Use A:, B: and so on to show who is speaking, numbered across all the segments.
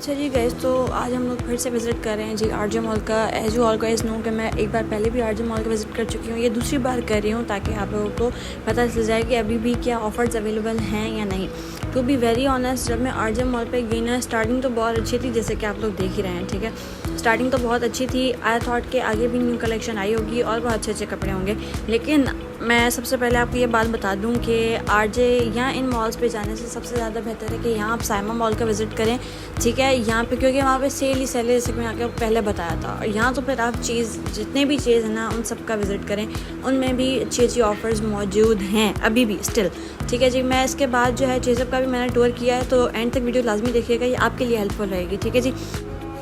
A: अच्छा जी गाइस, तो आज हम लोग फिर से विज़िट कर रहे हैं जी आरजे मॉल का। As you all guys know कि मैं एक बार पहले भी आरजे मॉल का विज़िट कर चुकी हूँ, ये दूसरी बार कर रही हूँ ताकि आप लोगों को पता चल जाए कि अभी भी क्या ऑफर्स अवेलेबल हैं या नहीं। टू बी वेरी ऑनेस्ट, जब मैं आरजे मॉल पे गई ना, स्टार्टिंग तो बहुत अच्छी थी जैसे कि आप लोग देख ही रहे हैं, ठीक है। स्टार्टिंग तो बहुत अच्छी थी। आई थॉट कि आगे भी न्यू कलेक्शन आई होगी और बहुत अच्छे अच्छे कपड़े होंगे, लेकिन मैं सबसे पहले आपको ये बात बता दूं कि आरजे या इन मॉल्स पे जाने से सबसे ज़्यादा बेहतर है कि यहाँ आप साइमा मॉल का विज़िट करें, ठीक है। यहाँ पे क्योंकि वहाँ पे सेल ही सेल है, जैसे कि मैं आपको पहले बताया था। और यहाँ तो फिर आप चीज़ जितने भी चीज़ है ना, उन सब का विज़िट करें, उनमें भी अच्छी अच्छी ऑफ़र्स मौजूद हैं अभी भी स्टिल, ठीक है जी। मैं इसके बाद जो है चीज़अप का भी मैंने टूर किया है, तो एंड तक वीडियो लाजमी देखिएगा, ये आपके लिए हेल्पफुल रहेगी, ठीक है जी।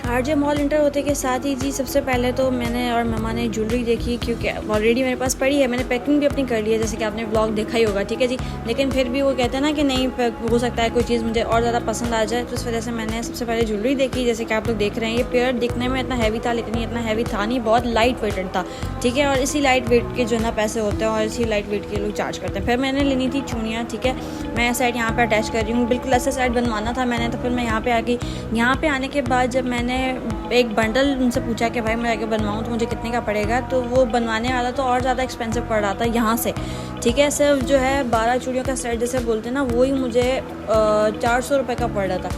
A: आरजे मॉल इंटर होते के साथ ही जी सबसे पहले तो मैंने और मम्मा ने ज्वेलरी देखी, क्योंकि ऑलरेडी मेरे पास पड़ी है, मैंने पैकिंग भी अपनी कर ली है जैसे कि आपने व्लॉग देखा ही होगा, ठीक है जी। लेकिन फिर भी वो कहते हैं ना कि नहीं, हो सकता है कोई चीज़ मुझे और ज़्यादा पसंद आ जाए, तो इस वजह से मैंने सबसे पहले ज्वेलरी देखी। जैसे कि आप लोग देख रहे हैं, ये पेयर दिखने में इतना हैवी था, लेकिन ये इतना हैवी था नहीं, बहुत लाइट वेटेड था, ठीक है। और इसी लाइट वेट के जो है ना पैसे होते हैं और इसी लाइट वेट के लोग चार्ज करते हैं। फिर मैंने लेनी थी चूड़ियाँ, ठीक है। मैं साइड यहाँ पर अटैच कर रही हूँ, बिल्कुल ऐसा साइड बनवाना था मैंने, तो फिर मैं यहाँ पे आ गई। यहाँ पे आने के बाद जब मैंने एक बंडल उनसे पूछा कि भाई मैं आगे बनवाऊँ तो मुझे कितने का पड़ेगा, तो वो बनवाने वाला तो और ज़्यादा एक्सपेंसिव पड़ रहा था यहाँ से, ठीक है। सिर्फ जो है 12 चूड़ियों का सेट जैसे बोलते हैं ना, वो ही मुझे 400 रुपये का पड़ रहा था।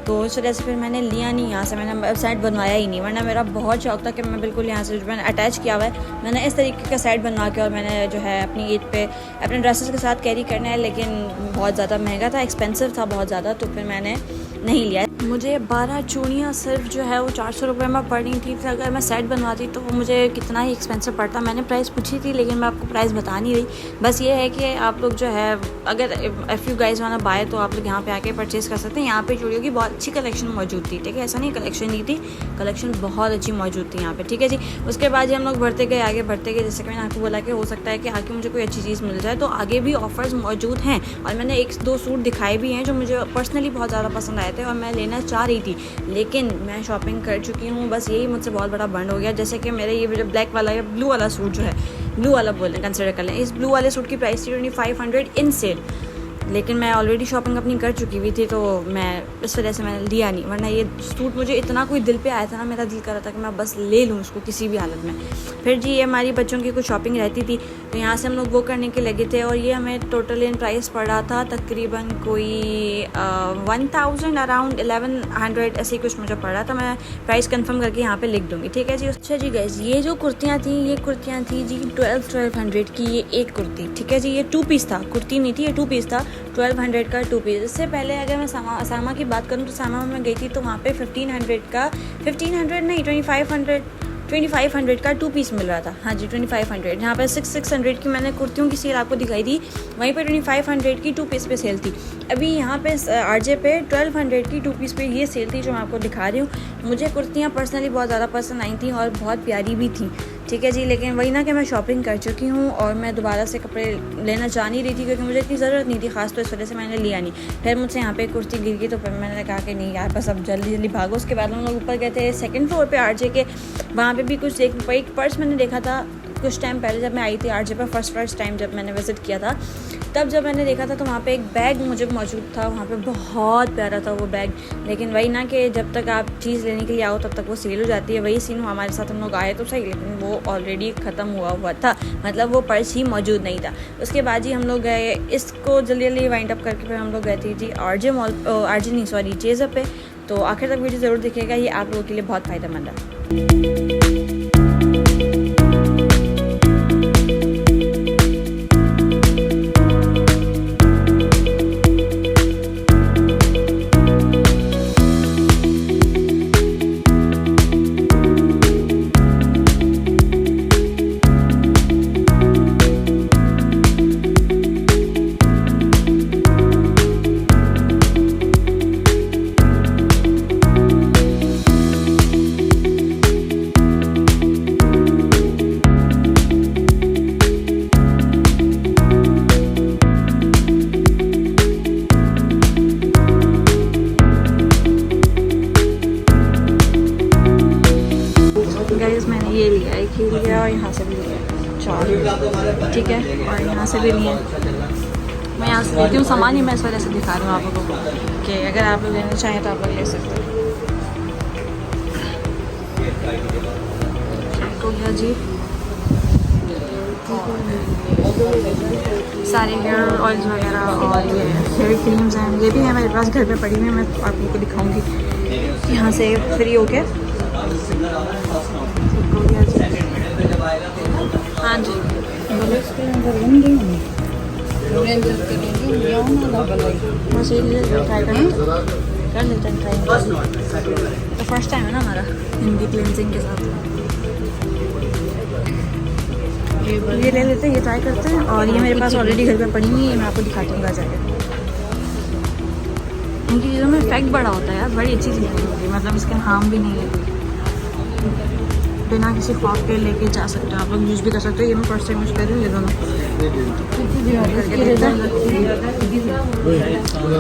A: तो इस वजह से फिर मैंने लिया नहीं यहाँ से, मैंने सेट बनवाया ही नहीं, वरना मेरा बहुत शौक था कि मैं बिल्कुल यहाँ से जो मैंने अटैच किया हुआ है, मैंने इस तरीके का सेट बनवा के और मैंने जो है अपनी ईद पे अपने ड्रेसेस के साथ कैरी करना है। लेकिन बहुत ज़्यादा महंगा था, एक्सपेंसिव था बहुत ज़्यादा, तो फिर मैंने नहीं लिया। मुझे 12 चूड़ियाँ सिर्फ जो है वो 400 रुपये में पड़ी थी। फिर अगर मैं सेट बनवाती तो वो मुझे कितना ही एक्सपेंसिव पड़ता। मैंने प्राइस पूछी थी, लेकिन मैं आपको प्राइस बता नहीं रही। बस ये है कि आप लोग जो है, अगर इफ़ यू गाइज वाना बाय, तो आप लोग यहाँ पे आके परचेज़ कर सकते हैं। यहाँ पे चूड़ियों की बहुत अच्छी कलेक्शन मौजूद थी, ठीक है। ऐसा नहीं कलेक्शन नहीं थी, कलेक्शन बहुत अच्छी मौजूद थी यहाँ पे, ठीक है जी। उसके बाद ही हम लोग बढ़ते गए, आगे बढ़ते गए। जैसे कि मैंने आपको बोला कि हो सकता है कि आगे मुझे कोई अच्छी चीज़ मिल जाए, तो आगे भी ऑफर्स मौजूद हैं। और मैंने 1-2 सूट दिखाए भी हैं जो मुझे पर्सनली बहुत ज़्यादा पसंद आए थे और मैं लेना चाह रही थी, लेकिन मैं शॉपिंग कर चुकी हूँ। बस यही मुझसे बहुत बड़ा बंड हो गया। जैसे कि मेरे ये जो ब्लैक वाला या ब्लू वाला सूट जो है, ब्लू वाला बोलें कंसिडर कर लें, इस ब्लू वाले सूट की प्राइस थी 2500 इन सेल, लेकिन मैं ऑलरेडी शॉपिंग अपनी कर चुकी हुई थी, तो मैं इस वजह से मैंने लिया नहीं। वरना ये सूट मुझे इतना कोई दिल पे आया था ना, मेरा दिल कर रहा था कि मैं बस ले लूँ इसको किसी भी हालत में। फिर जी ये हमारी बच्चों की कुछ शॉपिंग रहती थी, तो यहाँ से हम लोग वो करने के लगे थे। और ये हमें टोटल इन प्राइस पड़ा था तकरीबन कोई 1000 अराउंड 1100 ऐसे कुछ मुझे पड़ा था। मैं प्राइस कंफर्म करके यहाँ पे लिख दूँगी, ठीक है जी। अच्छा जी गाइस, ये जो कुर्तियाँ थी, ये कुर्तियाँ थी जी 1200 की ये एक कुर्ती, ठीक है जी। ये 2 पीस था, कुर्ती नहीं थी, ये 2 पीस था, 1200 का 2 पीस। इससे पहले अगर मैं सामा की बात करूँ, तो सामा में गई थी, तो वहाँ पे 1500 नहीं 2500 का 2 पीस मिल रहा था। हाँ जी 2500। यहाँ पे 600 की मैंने कुर्तियों की सेल आपको दिखाई दी, वहीं पे 2500 की 2 पीस पे सेल थी। अभी यहाँ पे आरजे पे 1200 की 2 पीस पे ये सेल थी जो मैं आपको दिखा रही हूँ। मुझे कुर्तियाँ पर्सनली बहुत ज़्यादा पसंद आई थी और बहुत प्यारी भी थी, ठीक है जी। लेकिन वही ना कि मैं शॉपिंग कर चुकी हूँ और मैं दोबारा से कपड़े लेना चाह नहीं रही थी, क्योंकि मुझे इतनी ज़रूरत नहीं थी खास, तो इस वजह से मैंने लिया नहीं। फिर मुझसे यहाँ पे कुर्ती गिर गई, तो फिर मैंने कहा कि नहीं यार, बस अब जल्दी जल्दी भागो। उसके बाद हम लोग ऊपर गए थे 2nd फ्लोर पे आरजे के, वहाँ पे भी कुछ एक पर्स मैंने देखा था कुछ टाइम पहले जब मैं आई थी आरजे पर फर्स्ट टाइम जब मैंने विज़िट किया था। तब जब मैंने देखा था तो वहाँ पे एक बैग मुझे मौजूद था, वहाँ पे बहुत प्यारा था वो बैग। लेकिन वही ना कि जब तक आप चीज़ लेने के लिए आओ तब तक वो सेल हो जाती है। वही सीन हमारे साथ, हम लोग आए तो सही, लेकिन वो ऑलरेडी ख़त्म हुआ था, मतलब वो पर्स ही मौजूद नहीं था। उसके बाद ही हम लोग गए, इसको जल्दी जल्दी वाइंड अप करके फिर हम लोग गए थे जी चीज़अप पे। तो आखिर तक वीडियो ज़रूर देखिएगा, ये आप लोगों के लिए बहुत फ़ायदेमंद है। मैंने ये लिया, एक ही लिया और यहाँ से भी लिया 4, ठीक है। और यहाँ से भी लिया, मैं यहाँ से लेती हूँ सामान ही, मैं इस वजह से दिखा रही हूँ आप लोगों को कि अगर आप लोग लेना चाहें तो आप लोग ले सकते हैं। हो गया जी सारे हेयर ऑयल्स वगैरह और ये हेयर क्रीम्स हैं, ये भी है मेरे पास घर पे पड़ी हुई है, मैं आप लोगों को दिखाऊंगी यहाँ से फ्री होके। हाँ जी बस ये ट्राई कर लेते हैं ट्राई। तो फर्स्ट टाइम है ना हमारा हिंदी क्लिनजिंग के साथ, ये ले लेते हैं, ये ट्राई करते हैं। और ये मेरे पास ऑलरेडी घर पे पड़ी हुई है, मैं आपको दिखाती हूँ घर जाके। इनकी चीज़ों में इफेक्ट बड़ा होता है यार, बड़ी अच्छी चीज़ होती है, मतलब इसके हार्म भी नहीं है कोई, बिना किसी खौफ के लेके जा सकते हो आप लोग, यूज़ भी कर सकते हो। ये मैं फर्स्ट टाइम यूज़ कर रही हूँ ये दोनों।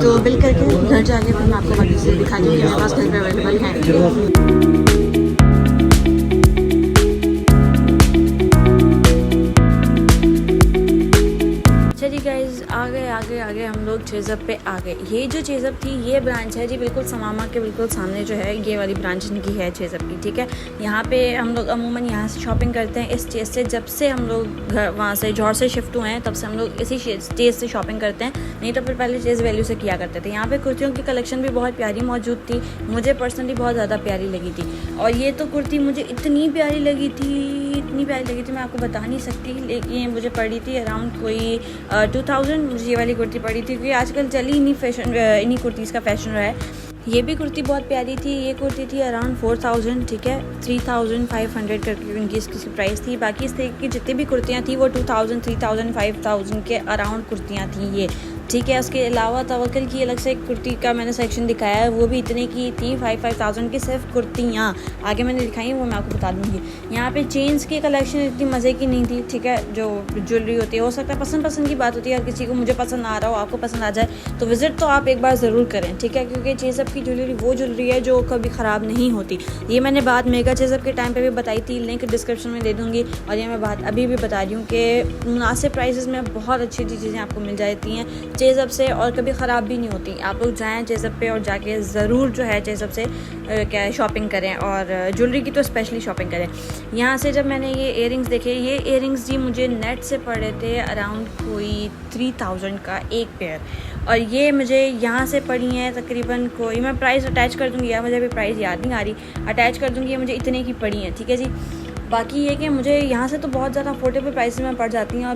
A: तो बिल करके घर जाके फिर मैं आपको बाकी से दिखाती हूँ कि मेरे पास घर पे अवेलेबल है। आगे हम लोग चेज़अप पे आ गए। ये जो चेज़अप थी ये ब्रांच है जी बिल्कुल समामा के बिल्कुल सामने जो है, ये वाली ब्रांच इनकी है चेज़अप की, ठीक है। यहाँ पे हम लोग अमूमन यहाँ से शॉपिंग करते हैं इस चेज़ से। जब से हम लोग घर वहाँ से जौहर से शिफ्ट हुए हैं तब से हम लोग इसी चेज़ से शॉपिंग करते हैं, नहीं तो फिर पहले चेज़ वैल्यू से किया करते थे। यहाँ पे कुर्तियों की कलेक्शन भी बहुत प्यारी मौजूद थी, मुझे पर्सनली बहुत ज़्यादा प्यारी लगी थी। और ये तो कुर्ती मुझे इतनी प्यारी लगी थी मैं आपको बता नहीं सकती, लेकिन मुझे पड़ी थी अराउंड कोई 2000 मुझे ये वाली कुर्ती पड़ी थी, क्योंकि आजकल चली इन्हीं कुर्तीज़ का फैशन रहा है। ये भी कुर्ती बहुत प्यारी थी, ये कुर्ती थी अराउंड 4000, ठीक है, 3500 करके उनकी इसकी प्राइस थी। बाकी इस तरह की जितनी भी कुर्तियाँ थी वो 2000, 3000, 5000 के अराउंड कुर्तियाँ थी ये, ठीक है। उसके अलावा तवक्कल की अलग से एक कुर्ती का मैंने सेक्शन दिखाया है, वो भी इतने की थी 5000 की सिर्फ कुर्तियाँ, आगे मैंने दिखाई वो मैं आपको बता दूँगी। यहाँ पे चेन्स की कलेक्शन इतनी मज़े की नहीं थी, ठीक है। जो ज्वेलरी होती है हो सकता है पसंद की बात होती है, हर किसी को मुझे पसंद आ रहा हो आपको पसंद आ जाए, तो विज़िट तो आप एक बार ज़रूर करें, ठीक है, क्योंकि चेज़अप की ज्वेलरी वो ज्वेलरी है जो कभी ख़राब नहीं होती। ये मैंने बात मेगा चेज़अप के टाइम पर भी बताई थी, लिंक डिस्क्रिप्शन में दे दूँगी, और ये मैं बात अभी भी बता रही हूँ कि मुनासिब प्राइसेस में बहुत अच्छी चीज़ें आपको मिल जाती हैं चेज़अप से, और कभी ख़राब भी नहीं होती। आप लोग जाएँ चेज़अप पे और जाके ज़रूर जो है चेज़अप से क्या शॉपिंग करें, और ज्वेलरी की तो स्पेशली शॉपिंग करें। यहाँ से जब मैंने ये इयररिंग्स देखे, ये इयररिंग्स जी मुझे नेट से पड़े थे अराउंड कोई 3000 का एक पेयर, और ये मुझे यहाँ से पड़ी हैं तकरीबन कोई, मैं प्राइस अटैच कर दूँगी, यार मुझे अभी प्राइस याद नहीं आ रही, अटैच कर दूँगी, ये मुझे इतने की पड़ी हैं, ठीक है जी। बाकी ये कि मुझे यहाँ से तो बहुत ज़्यादा अफोर्डेबल प्राइस में पड़ जाती हैं, और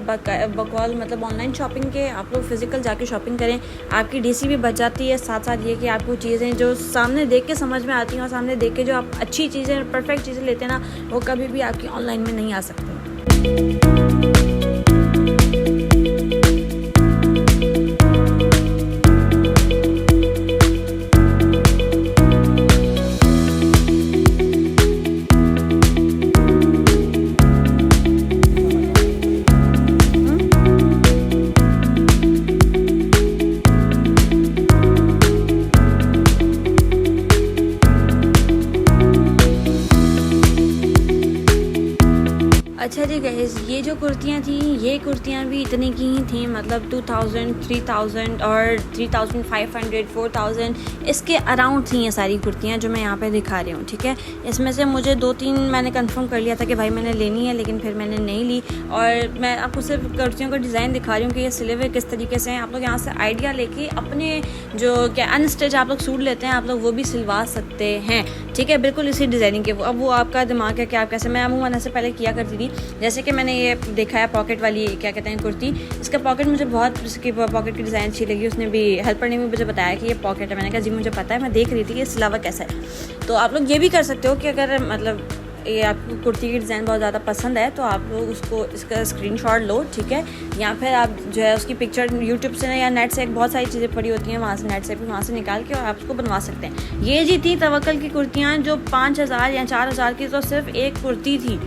A: बकौल मतलब ऑनलाइन शॉपिंग के आप लोग फिज़िकल जाके शॉपिंग करें, आपकी डीसी भी बच जाती है। साथ साथ ये कि आपको चीज़ें जो सामने देख के समझ में आती हैं, और सामने देख के जो आप अच्छी चीज़ें परफेक्ट चीज़ें लेते हैं ना, वो कभी भी आपकी ऑनलाइन में नहीं आ सकती। अच्छा जी गाइस, ये जो कुर्तियाँ थी ये कुर्तियाँ भी इतने की ही थी, मतलब 2000, 3000 और 3500, 4000 इसके अराउंड थी ये सारी कुर्तियाँ जो मैं यहाँ पे दिखा रही हूँ, ठीक है। इसमें से मुझे 2-3 मैंने कंफर्म कर लिया था कि भाई मैंने लेनी है, लेकिन फिर मैंने नहीं ली। और मैं आपको सिर्फ कुर्तियों का डिज़ाइन दिखा रही हूँ कि ये सिले हुए किस तरीके से हैं। आप लोग यहाँ से आइडिया लेके अपने जो क्या अनस्टिच आप लोग सूट लेते हैं, आप लोग वो भी सिलवा सकते हैं, ठीक है, बिल्कुल इसी डिज़ाइनिंग के। अब वो आपका दिमाग है कि आप कैसे, मैं अमूमन ऐसे पहले किया करती थी। जैसे कि मैंने ये देखा है पॉकेट वाली क्या कहते हैं कुर्ती, इसका पॉकेट मुझे बहुत, इसकी पॉकेट की डिज़ाइन अच्छी लगी। उसने भी हेल्पर ने भी मुझे बताया कि ये पॉकेट है, मैंने कहा जी मुझे पता है, मैं देख रही थी कि सिलावा कैसा है। तो आप लोग ये भी कर सकते हो कि अगर मतलब ये आपको कुर्ती की डिज़ाइन बहुत ज़्यादा पसंद है तो आप लोग उसको इसका स्क्रीनशॉट लो, ठीक है, या फिर आप जो है उसकी पिक्चर यूट्यूब से या नेट से, एक बहुत सारी चीज़ें पड़ी होती हैं वहाँ से, नेट से भी वहाँ से निकाल के और आप उसको बनवा सकते हैं। ये जी थी तवक्कल की कुर्तियाँ जो 5000 या 4000 की तो सिर्फ एक कुर्ती थी।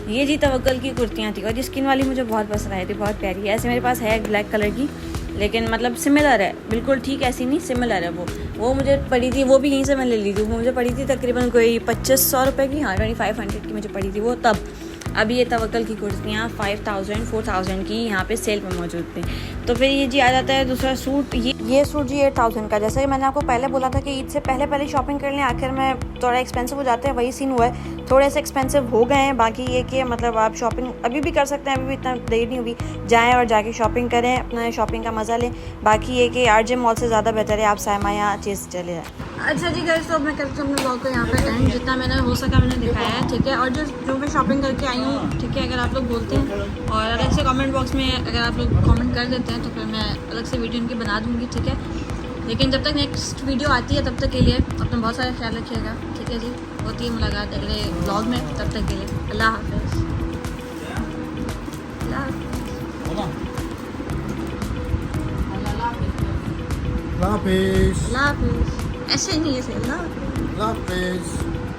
A: ये जी तवक्कल की कुर्तियाँ थी, और ये स्किन वाली मुझे बहुत पसंद आई थी, बहुत प्यारी है। ऐसे मेरे पास है ब्लैक कलर की, लेकिन मतलब सिमिलर है, बिल्कुल ठीक ऐसी नहीं, सिमिलर है। वो मुझे पड़ी थी, वो भी यहीं से मैं ले ली थी, वो मुझे पड़ी थी तकरीबन कोई 2500 रुपये की, हाँ 2500 की मुझे पड़ी थी वो तब। अभी ये तवक्कल की कुर्तियाँ 5000 4000 की यहाँ पे सेल पे मौजूद थी। तो फिर ये जी आ जाता है दूसरा सूट। ये सूट जी 8000 का। जैसा कि मैंने आपको पहले बोला था कि ईद से पहले शॉपिंग कर लें, आखिर में थोड़ा एक्सपेंसिव हो जाते हैं, वही सीन हुआ है। थोड़े से एक्सपेंसिव हो गए हैं। बाकी ये कि मतलब आप शॉपिंग अभी भी कर सकते हैं, अभी भी इतना देर नहीं हुई, जाएँ और जाके शॉपिंग करें, अपना शॉपिंग का मज़ा लें। बाकी ये कि आरजे मॉल से ज़्यादा बेहतर है आप सायमा या चीज़ चले जाए। अच्छा जी गाइस, तो अब मैं करती हूँ अपने ब्लॉग को यहाँ पे एंड। जितना मैंने हो सका मैंने दिखाया है, ठीक है। और जो मैं शॉपिंग करके आई हूँ, ठीक है, अगर आप लोग बोलते हैं और अलग से कमेंट बॉक्स में अगर आप लोग कमेंट कर देते हैं तो फिर मैं अलग से वीडियो इनकी बना दूँगी, ठीक है। लेकिन जब तक नेक्स्ट वीडियो आती है तब तक के लिए अपना बहुत सारा ख्याल रखिएगा, ठीक है जी। होती है मुलाकात अगले ब्लॉग में, तब तक के लिए अल्लाह हाफ़िज़।
B: Lapis.
A: अल्लाह हाफ़िज़। ऐसे नहीं, ऐसे अल्लाह हाफ़िज़।
B: Lapis.